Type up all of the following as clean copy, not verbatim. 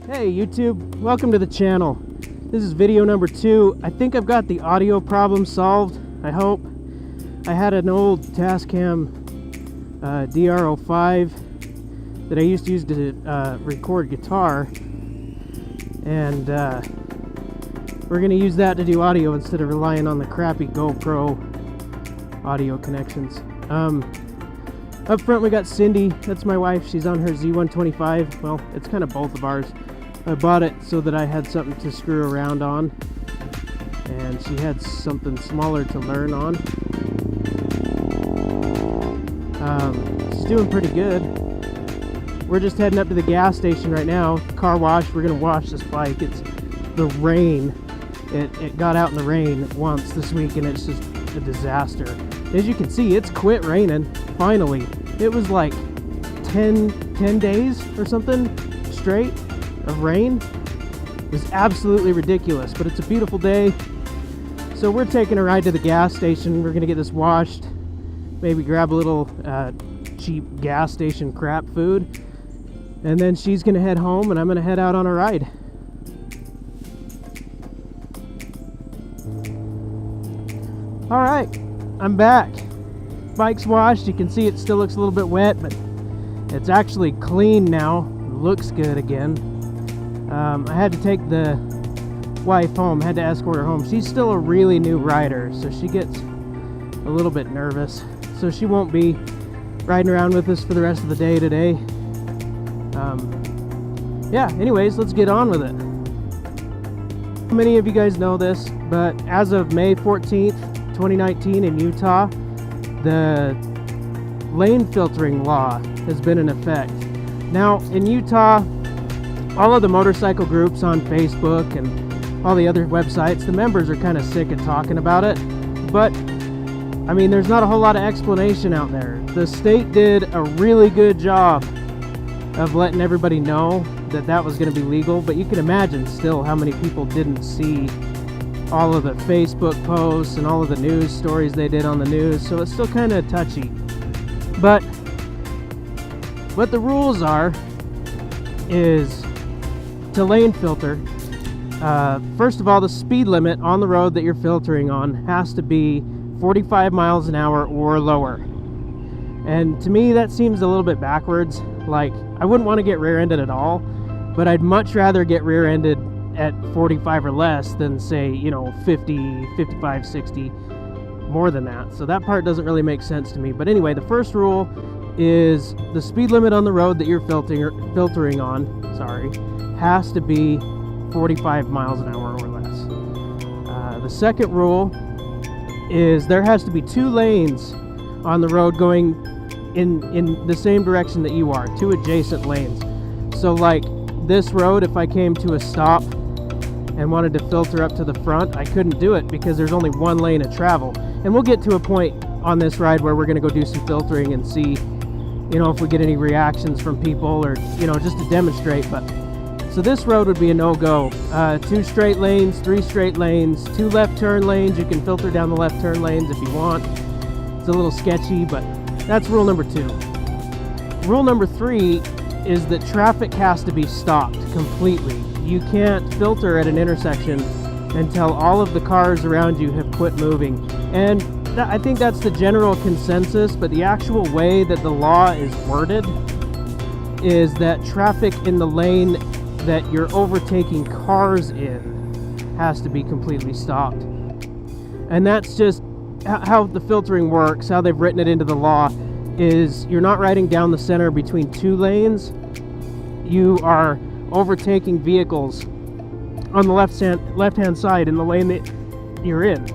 Hey YouTube, welcome to the channel. This is video number 2. I think I've got the audio problem solved, I hope. I had an old Tascam DR05 that I used to use to record guitar, and we're going to use that to do audio instead of relying on the crappy GoPro audio connections. Up front we got Cindy, that's my wife. She's on her Z125. Well, it's kind of both of ours. I bought it so that I had something to screw around on, and she had something smaller to learn on. She's doing pretty good. We're just heading up to the gas station right now. Car wash. We're gonna wash this bike. It's the rain. It got out in the rain once this week, and it's just a disaster. As you can see, it's quit raining finally. It was like 10 days or something straight of rain. It was absolutely ridiculous, but it's a beautiful day. So we're taking a ride to the gas station. We're gonna get this washed, maybe grab a little cheap gas station crap food, and then she's gonna head home and I'm gonna head out on a ride. All right, I'm back. Bike's washed. You can see it still looks a little bit wet, but it's actually clean now. It looks good again. I had to take the wife home, had to escort her home. She's still a really new rider, so she gets a little bit nervous. So she won't be riding around with us for the rest of the day today. Yeah, anyways, let's get on with it. Many of you guys know this, but as of May 14th, 2019 in Utah, the lane filtering law has been in effect. Now, in Utah, all of the motorcycle groups on Facebook and all the other websites, the members are kind of sick of talking about it. But, I mean, there's not a whole lot of explanation out there. The state did a really good job of letting everybody know that that was going to be legal, but you can imagine still how many people didn't see all of the Facebook posts and all of the news stories they did on the news, so it's still kind of touchy. But what the rules are is to lane filter. First of all, the speed limit on the road that you're filtering on has to be 45 miles an hour or lower. And to me, that seems a little bit backwards. Like, I wouldn't want to get rear-ended at all, but I'd much rather get rear-ended at 45 or less than, say, 50, 55, 60, more than that. So that part doesn't really make sense to me. But anyway, the first rule is the speed limit on the road that you're filtering on, has to be 45 miles an hour or less. The second rule is there has to be 2 lanes on the road going in the same direction that you are, 2 adjacent lanes. So like this road, if I came to a stop and wanted to filter up to the front, I couldn't do it because there's only 1 lane of travel. And we'll get to a point on this ride where we're going to go do some filtering and see, if we get any reactions from people, or, just to demonstrate. But so this road would be a no-go. 2 straight lanes, 3 straight lanes, 2 left turn lanes. You can filter down the left turn lanes if you want. It's a little sketchy, but that's rule number 2. Rule number 3 is that traffic has to be stopped completely. You can't filter at an intersection until all of the cars around you have quit moving. And I think that's the general consensus, but the actual way that the law is worded is that traffic in the lane that you're overtaking cars in has to be completely stopped. And that's just how the filtering works. How they've written it into the law is you're not riding down the center between 2 lanes. You are overtaking vehicles on the left-hand side in the lane that you're in.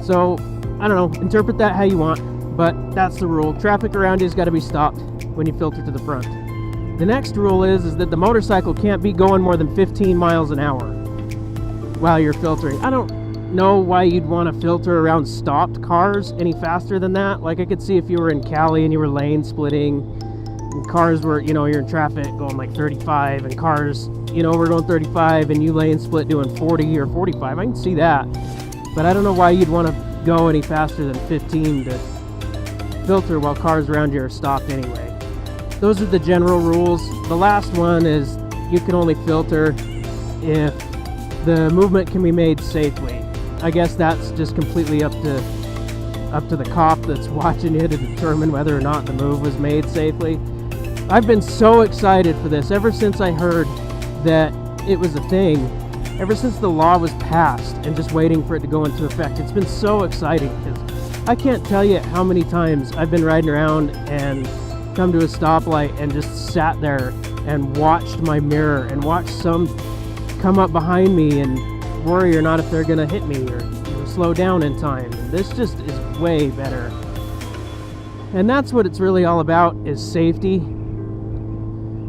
So, I don't know, interpret that how you want, but that's the rule. Traffic around you has got to be stopped when you filter to the front. The next rule is that the motorcycle can't be going more than 15 miles an hour while you're filtering. I don't know why you'd want to filter around stopped cars any faster than that. Like, I could see if you were in Cali and you were lane splitting and cars were, you're in traffic going like 35, and cars, were going 35 and you lane split doing 40 or 45. I can see that, but I don't know why you'd want to go any faster than 15 to filter while cars around you are stopped anyway. Those are the general rules. The last one is you can only filter if the movement can be made safely. I guess that's just completely up to the cop that's watching you to determine whether or not the move was made safely. I've been so excited for this ever since I heard that it was a thing, ever since the law was passed and just waiting for it to go into effect. It's been so exciting because I can't tell you how many times I've been riding around and come to a stoplight and just sat there and watched my mirror and watched some come up behind me and worry or not if they're gonna hit me or slow down in time. This just is way better, and that's what it's really all about, is safety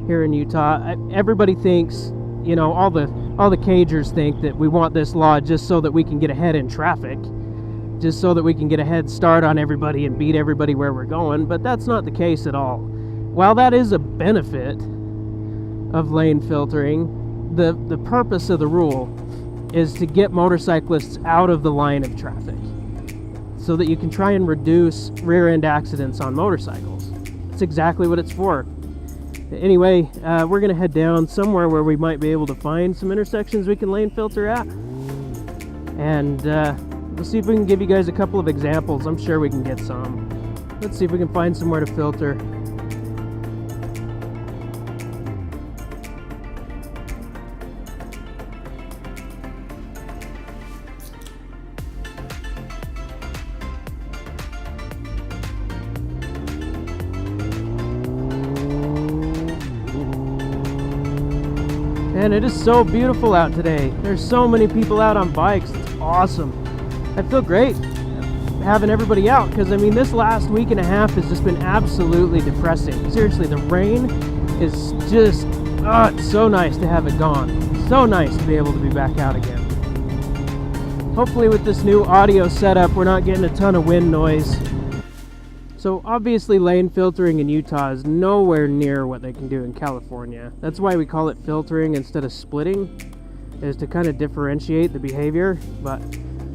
here in Utah. Everybody thinks, you know, all the cagers think that we want this law just so that we can get ahead in traffic, just so that we can get a head start on everybody and beat everybody where we're going, but that's not the case at all. While that is a benefit of lane filtering, the purpose of the rule is to get motorcyclists out of the line of traffic so that you can try and reduce rear-end accidents on motorcycles. That's exactly what it's for. Anyway, we're going to head down somewhere where we might be able to find some intersections we can lane filter at, and we'll see if we can give you guys a couple of examples. I'm sure we can get some. Let's see if we can find somewhere to filter. And it is so beautiful out today. There's so many people out on bikes. It's awesome. I feel great having everybody out because, I mean, this last week and a half has just been absolutely depressing. Seriously, the rain is just, it's so nice to have it gone. So nice to be able to be back out again. Hopefully with this new audio setup, we're not getting a ton of wind noise. So obviously lane filtering in Utah is nowhere near what they can do in California. That's why we call it filtering instead of splitting, is to kind of differentiate the behavior. But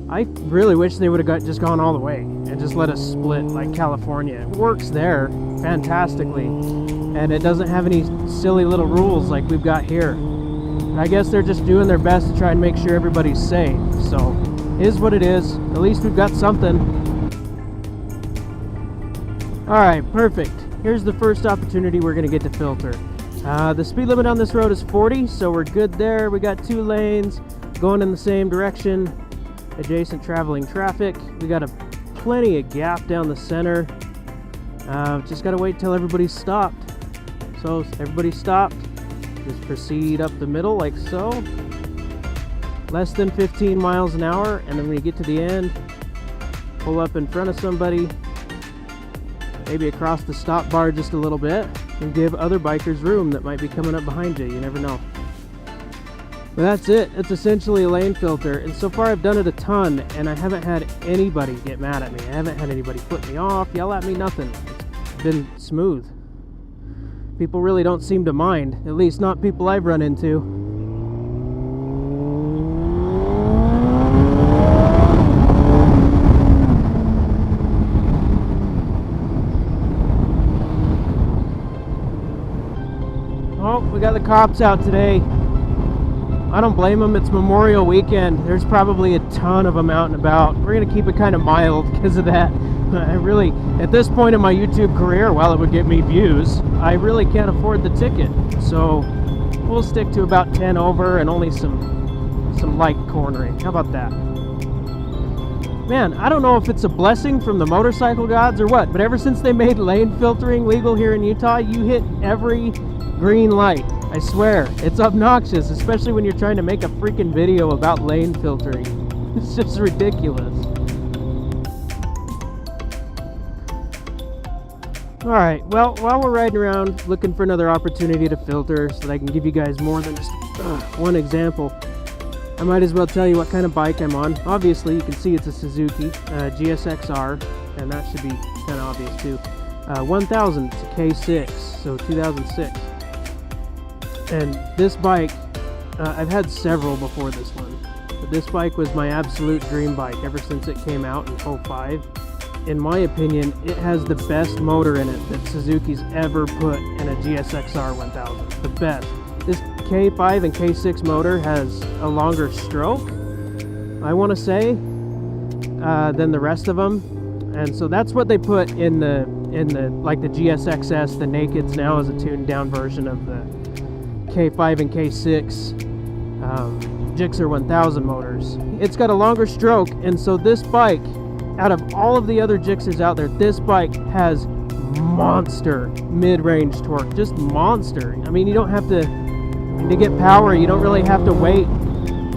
I really wish they would have just gone all the way and just let us split like California. It works there fantastically, and it doesn't have any silly little rules like we've got here. I guess they're just doing their best to try and make sure everybody's safe. So it is what it is. At least we've got something. Alright, perfect. Here's the first opportunity we're going to get to filter. The speed limit on this road is 40, so we're good there. We got 2 lanes going in the same direction, adjacent traveling traffic. We got plenty of gap down the center. Just got to wait till everybody's stopped. So everybody's stopped. Just proceed up the middle like so. Less than 15 miles an hour, and then when you get to the end, pull up in front of somebody, maybe across the stop bar just a little bit, and give other bikers room that might be coming up behind you. You never know. But that's it. It's essentially a lane filter, and so far I've done it a ton, and I haven't had anybody get mad at me. I haven't had anybody flip me off, yell at me, nothing. It's been smooth. People really don't seem to mind, at least not people I've run into. Oh, we got the cops out today. I don't blame them. It's Memorial Weekend. There's probably a ton of them out and about. We're going to keep it kind of mild because of that. I really, at this point in my YouTube career, while it would get me views, I really can't afford the ticket. So we'll stick to about 10 over and only some light cornering. How about that? Man, I don't know if it's a blessing from the motorcycle gods or what, but ever since they made lane filtering legal here in Utah, you hit every green light. I swear, it's obnoxious, especially when you're trying to make a freaking video about lane filtering. It's just ridiculous. Alright, well, while we're riding around looking for another opportunity to filter so that I can give you guys more than just one example, I might as well tell you what kind of bike I'm on. Obviously, you can see it's a Suzuki GSX-R, and that should be kind of obvious too. 1000, it's a K6, so 2006. And this bike, I've had several before this one, but this bike was my absolute dream bike ever since it came out in 05. In my opinion, it has the best motor in it that Suzuki's ever put in a GSX-R 1000. The best. K5 and K6 motor has a longer stroke, I want to say, than the rest of them. And so that's what they put in the like the GSXS, the Nakeds now is a tuned down version of the K5 and K6 Gixxer 1000 motors. It's got a longer stroke, and so this bike, out of all of the other Gixxers out there, this bike has monster mid-range torque, just monster. I mean, you don't have to get power, you don't really have to wait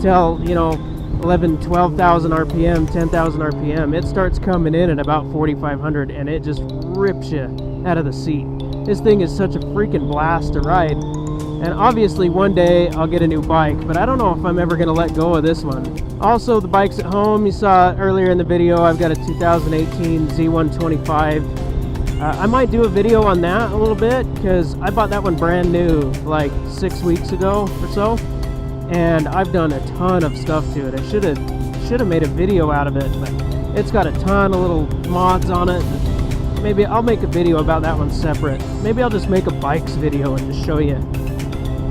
till, you know, 11, 12,000 RPM, 10,000 RPM. It starts coming in at about 4,500 and it just rips you out of the seat. This thing is such a freaking blast to ride. And obviously one day I'll get a new bike, but I don't know if I'm ever gonna let go of this one. Also, the bike's at home. You saw earlier in the video, I've got a 2018 Z125. I might do a video on that a little bit because I bought that one brand new like 6 weeks ago or so. And I've done a ton of stuff to it. I should have made a video out of it, but it's got a ton of little mods on it. Maybe I'll make a video about that one separate. Maybe I'll just make a bikes video and just show you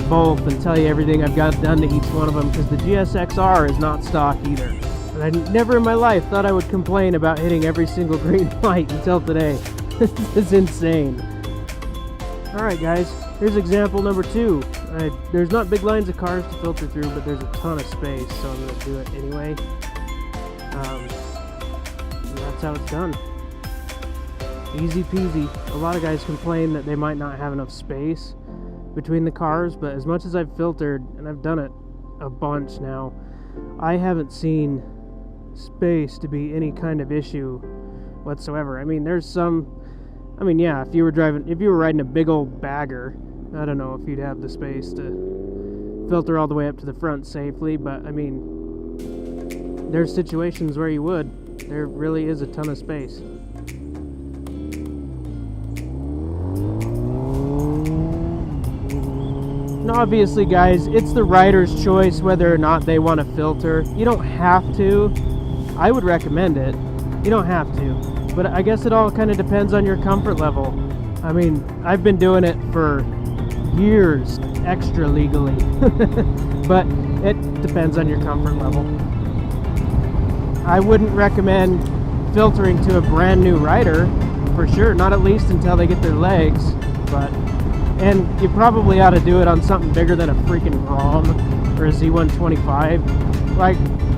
both and tell you everything I've got done to each one of them, because the GSXR is not stock either. And I never in my life thought I would complain about hitting every single green light until today. This is insane. Alright guys, here's example number 2. There's not big lines of cars to filter through, but there's a ton of space, so I'm going to do it anyway. And that's how it's done. Easy peasy. A lot of guys complain that they might not have enough space between the cars, but as much as I've filtered, and I've done it a bunch now, I haven't seen space to be any kind of issue whatsoever. I mean, there's some... I mean, yeah, if you were riding a big old bagger, I don't know if you'd have the space to filter all the way up to the front safely, but I mean, there's situations where you would. There really is a ton of space. And obviously, guys, it's the rider's choice whether or not they want to filter. You don't have to. I would recommend it. You don't have to. But I guess it all kind of depends on your comfort level. I mean, I've been doing it for years, extra legally. But it depends on your comfort level. I wouldn't recommend filtering to a brand new rider, for sure. Not at least until they get their legs. And you probably ought to do it on something bigger than a freaking ROM or a Z125. Like,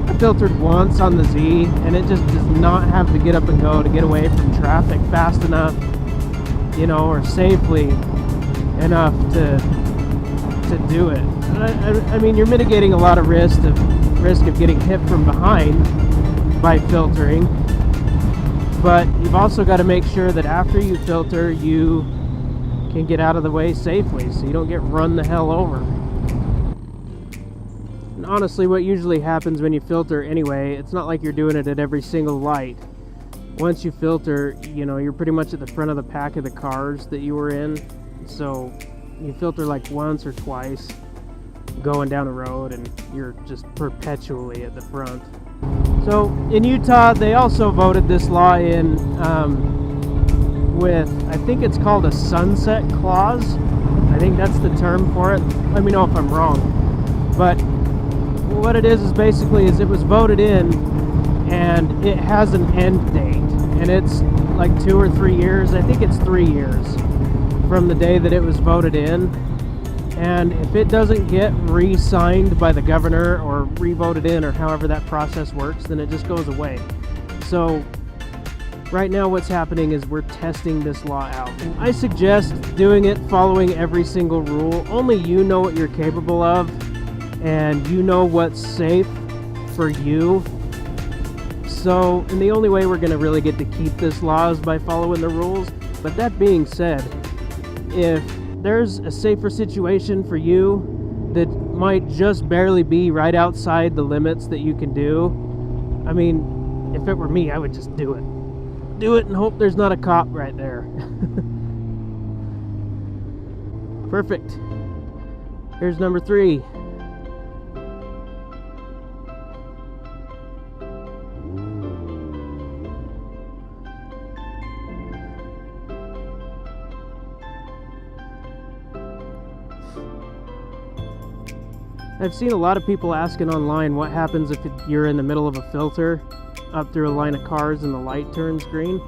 I filtered once on the Z, and it just does not have to get up and go to get away from traffic fast enough, you know, or safely enough to do it. I mean, you're mitigating a lot of risk of getting hit from behind by filtering, but you've also got to make sure that after you filter, you can get out of the way safely so you don't get run the hell over. And honestly, what usually happens when you filter anyway, it's not like you're doing it at every single light. Once you filter, you know, you're pretty much at the front of the pack of the cars that you were in, so you filter like once or twice going down a road and you're just perpetually at the front. So in Utah, they also voted this law in with, I think it's called a sunset clause. I think that's the term for it. Let me know if I'm wrong. But what it is basically it was voted in and it has an end date. And it's like 2 or 3 years. I think it's 3 years from the day that it was voted in. And if it doesn't get re-signed by the governor or re-voted in or however that process works, then it just goes away. So right now what's happening is we're testing this law out. I suggest doing it following every single rule. Only you know what you're capable of and you know what's safe for you. So, and the only way we're going to really get to keep this law is by following the rules. But that being said, if there's a safer situation for you that might just barely be right outside the limits that you can do, I mean, if it were me, I would just do it. Do it and hope there's not a cop right there. Perfect. Here's number 3. I've seen a lot of people asking online what happens if you're in the middle of a filter up through a line of cars and the light turns green.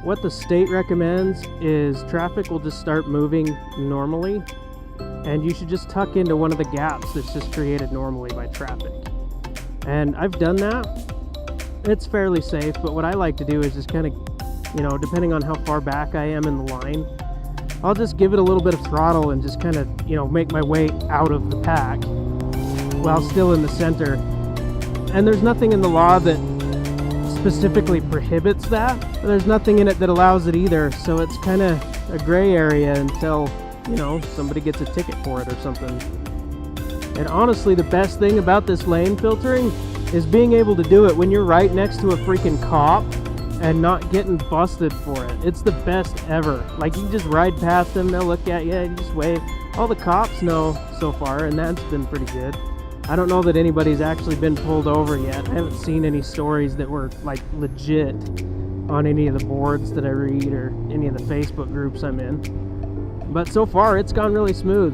What the state recommends is traffic will just start moving normally, and you should just tuck into one of the gaps that's just created normally by traffic. And I've done that. It's fairly safe, but what I like to do is just kind of, you know, depending on how far back I am in the line, I'll just give it a little bit of throttle and just kind of, you know, make my way out of the pack while still in the center. And there's nothing in the law that specifically prohibits that, but there's nothing in it that allows it either, so it's kind of a gray area until, you know, somebody gets a ticket for it or something. And honestly, the best thing about this lane filtering is being able to do it when you're right next to a freaking cop and not getting busted for it. It's the best ever. Like, you just ride past them, they'll look at you, you just wave. All the cops know so far, and that's been pretty good. I don't know that anybody's actually been pulled over yet. I haven't seen any stories that were like legit on any of the boards that I read or any of the Facebook groups I'm in. But so far, it's gone really smooth.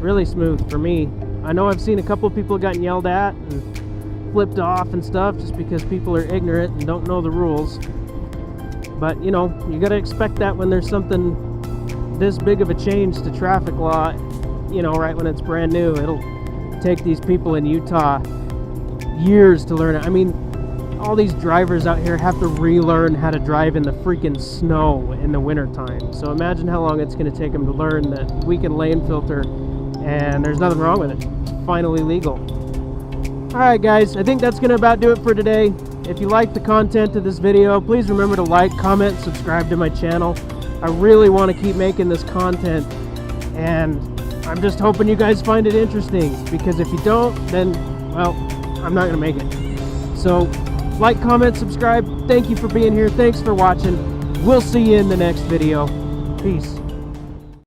Really smooth for me. I know I've seen a couple of people gotten yelled at and flipped off and stuff just because people are ignorant and don't know the rules. But, you know, you gotta expect that when there's something this big of a change to traffic law, you know, right when it's brand new. It'll take these people in Utah years to learn it. I mean, all these drivers out here have to relearn how to drive in the freaking snow in the wintertime. So imagine how long it's going to take them to learn that we can lane filter and there's nothing wrong with it. It's finally legal. Alright guys, I think that's going to about do it for today. If you like the content of this video, please remember to like, comment, subscribe to my channel. I really want to keep making this content, and I'm just hoping you guys find it interesting, because if you don't, then, well, I'm not going to make it. So, like, comment, subscribe. Thank you for being here. Thanks for watching. We'll see you in the next video. Peace.